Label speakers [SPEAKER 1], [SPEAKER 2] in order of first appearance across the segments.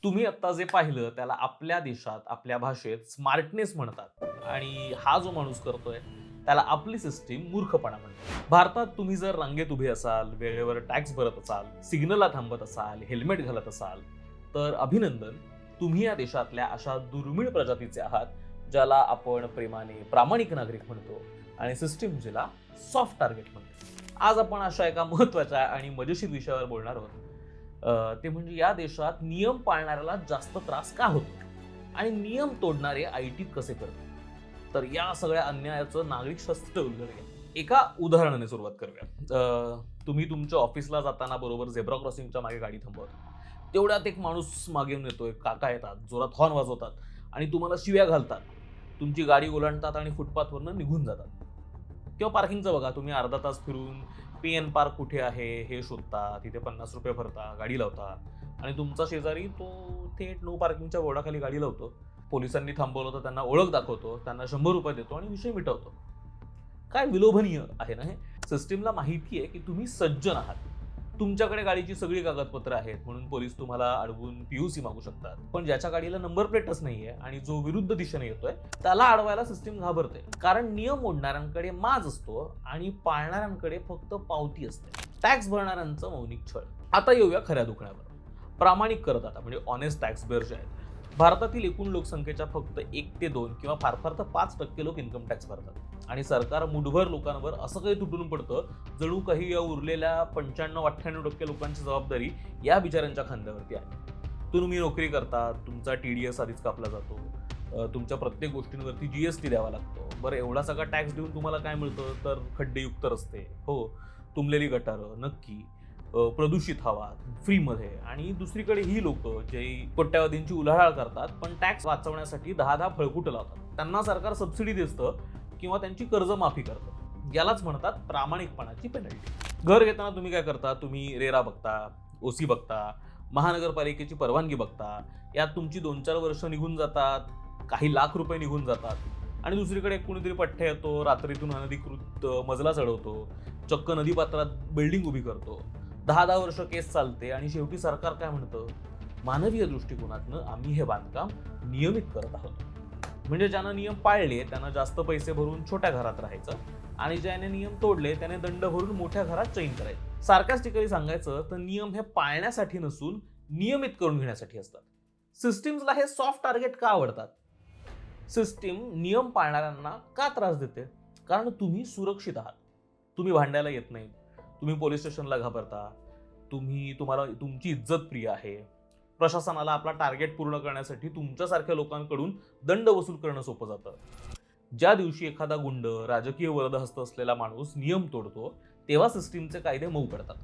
[SPEAKER 1] तुम्ही आता जे पाहिलं त्याला आपल्या देशात आपल्या भाषेत स्मार्टनेस म्हणतात आणि हा जो माणूस करतोय त्याला आपली सिस्टीम मूर्खपणा म्हणते. भारतात तुम्ही जर रांगेत उभे असाल, वेळेवर टॅक्स भरत असाल, सिग्नलला थांबत असाल, हेल्मेट घालत असाल तर अभिनंदन, तुम्ही या देशातल्या अशा दुर्मिळ प्रजातीचे आहात ज्याला आपण प्रेमाने प्रामाणिक नागरिक म्हणतो आणि सिस्टीम जिला सॉफ्ट टार्गेट म्हणतो. आज आपण अशा एका महत्त्वाच्या आणि मजेशीर विषयावर बोलणार आहोत. ते म्हणजे या देशात नियम पाळणाऱ्याला जास्त त्रास का होतो आणि नियम तोडणारे आयटी कसे करतात. तर या सगळ्या अन्यायाचं नागरिक शास्त्र उलगडूया. एका उदाहरणाने सुरुवात करूया. तुम्ही तुमच्या ऑफिसला जाताना बरोबर झेब्रा क्रॉसिंगच्या मागे गाडी थांबवता. तेवढ्यात एक माणूस मागे येऊन येतोय, काका येतात, जोरात हॉर्न वाजवतात आणि तुम्हाला शिव्या घालतात. तुमची गाडी ओलांडतात आणि फुटपाथवरनं निघून जातात. किंवा पार्किंगचं बघा, तुम्ही अर्धा तास फिरून पीएन पार्क कुठे आहे हे शोधता, तिथे 50 रुपये भरता, गाडी लावता आणि तुमचा शेजारी तो थेट नो पार्किंगच्या बोर्डाखाली गाडी लावतो. पोलिसांनी थांबवलं तर त्यांना ओळख दाखवतो, त्यांना 100 रुपये देतो आणि विषय मिटवतो. काय विलोभनीय आहे ना हे. सिस्टीमला माहिती आहे की तुम्ही सज्जन आहात, तुमच्याकडे गाडीची सगळी कागदपत्र आहेत म्हणून पोलीस तुम्हाला अडवून पीयूसी मागू शकतात. पण ज्याच्या गाडीला नंबर प्लेटच नाहीये आणि जो विरुद्ध दिशेने येतोय त्याला अडवायला सिस्टीम घाबरते. कारण नियम मोडणाऱ्यांकडे माज असतो आणि पाळणाऱ्यांकडे फक्त पावती असते. टॅक्स भरणाऱ्यांचं मौलिक छळ. आता येऊया खऱ्या दुखण्यावर. प्रामाणिक करदाता म्हणजे ऑनेस्ट टॅक्स बेअर जे आहेत, भारतातील एकूण लोकसंख्येच्या फक्त 1 ते 2 किंवा फार फार तर 5% लोक इन्कम टॅक्स भरतात आणि सरकार मुठभर लोकांवर असं काही तुटून पडतं जणू काही या उरलेल्या 95-98% लोकांची जबाबदारी या बिचाऱ्यांच्या खांद्यावरती आहे. तुम्ही नोकरी करता, तुमचा TDS आधीच कापला जातो, तुमच्या प्रत्येक गोष्टींवरती GST द्यावा लागतो. बरं, एवढा सगळा टॅक्स देऊन तुम्हाला काय मिळतं तर खड्डेयुक्त रस्ते, हो, तुंबलेली गटारं, नक्की, प्रदूषित हवा फ्रीमध्ये. आणि दुसरीकडे ही लोक जे कोट्यावधींची उलाढाल करतात पण टॅक्स वाचवण्यासाठी 10 फळकुटं लावतात, त्यांना सरकार सबसिडी देतं किंवा त्यांची कर्जमाफी करतं. यालाच म्हणतात प्रामाणिकपणाची पेनल्टी. घर घेताना तुम्ही काय करता, तुम्ही रेरा बघता, OC बघता, महानगरपालिकेची परवानगी बघता. यात तुमची 2-4 वर्ष निघून जातात, काही लाख रुपये निघून जातात आणि दुसरीकडे कोणीतरी पठ्ठ्या येतो, रात्रीतून अनधिकृत मजला चढवतो, चक्क नदीपात्रात बिल्डिंग उभी करतो. 10 वर्ष केस चालते आणि शेवटी सरकार काय म्हणतं, मानवीय दृष्टिकोनातनं आम्ही हे बांधकाम नियमित करत आहोत. म्हणजे ज्यानं नियम पाळले त्यांना जास्त पैसे भरून छोट्या घरात राहायचं आणि ज्याने नियम तोडले त्याने दंड भरून मोठ्या घरात चैन करायचं. सार्कास्टिकली सांगायचं तर नियम हे पाळण्यासाठी नसून नियमित करून घेण्यासाठी असतात. सिस्टीम्सला हे सॉफ्ट टार्गेट का आवडतात? सिस्टीम नियम पाळणाऱ्यांना का त्रास देते? कारण तुम्ही सुरक्षित आहात, तुम्ही भांडायला येत नाही, तुम्ही पोलीस स्टेशनला घाबरता, तुम्हाला तुमची इज्जत प्रिय आहे. प्रशासनाला आपला टार्गेट पूर्ण करण्यासाठी तुमच्यासारख्या लोकांकडून दंड वसूल करणं सोपं जातं. ज्या दिवशी एखादा गुंड, राजकीय वरदहस्त असलेला माणूस नियम तोडतो तेव्हा सिस्टीमचे कायदे मऊ पडतात.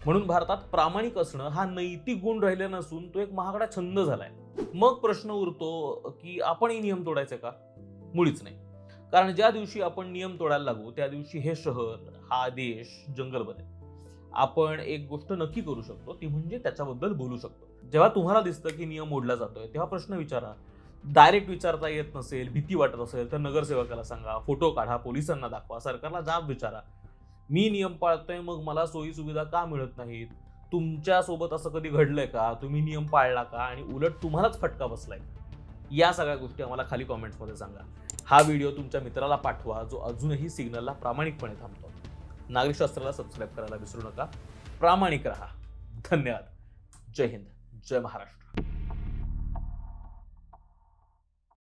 [SPEAKER 1] म्हणून भारतात प्रामाणिक असणं हा नैतिक गुण राहिला नसून तो एक महागडा छंद झालाय. मग प्रश्न उरतो की आपणही नियम तोडायचे का? मुळीच नाही. कारण ज्या दिवशी आपण नियम तोडायला लागू त्या दिवशी हे शहर, हा देश जंगल बनेल. आपण एक गोष्ट नक्की करू शकतो ती म्हणजे त्याच्याबद्दल बोलू शकतो. जेव्हा तुम्हाला दिसतं की नियम मोडला जातोय तेव्हा प्रश्न विचारा. डायरेक्ट विचारता येत नसेल, भीती वाटत असेल तर नगरसेवकाला सांगा, फोटो काढा, पोलिसांना दाखवा, सरकारला जाब विचारा. मी नियम पाळतोय मग मला सोयी सुविधा का मिळत नाहीत? तुमच्या सोबत असं कधी घडलंय का? तुम्ही नियम पाळला का आणि उलट तुम्हालाच फटका बसलाय? या सगळ्या गोष्टी आम्हाला खाली कॉमेंट्समध्ये सांगा. हा व्हिडिओ तुमच्या मित्राला पाठवा जो अजूनही सिग्नलला प्रामाणिकपणे थांबतो. नागरिकशास्त्राला सबस्क्राईब करायला विसरू नका. प्रामाणिक रहा. धन्यवाद. जय हिंद, जय महाराष्ट्र.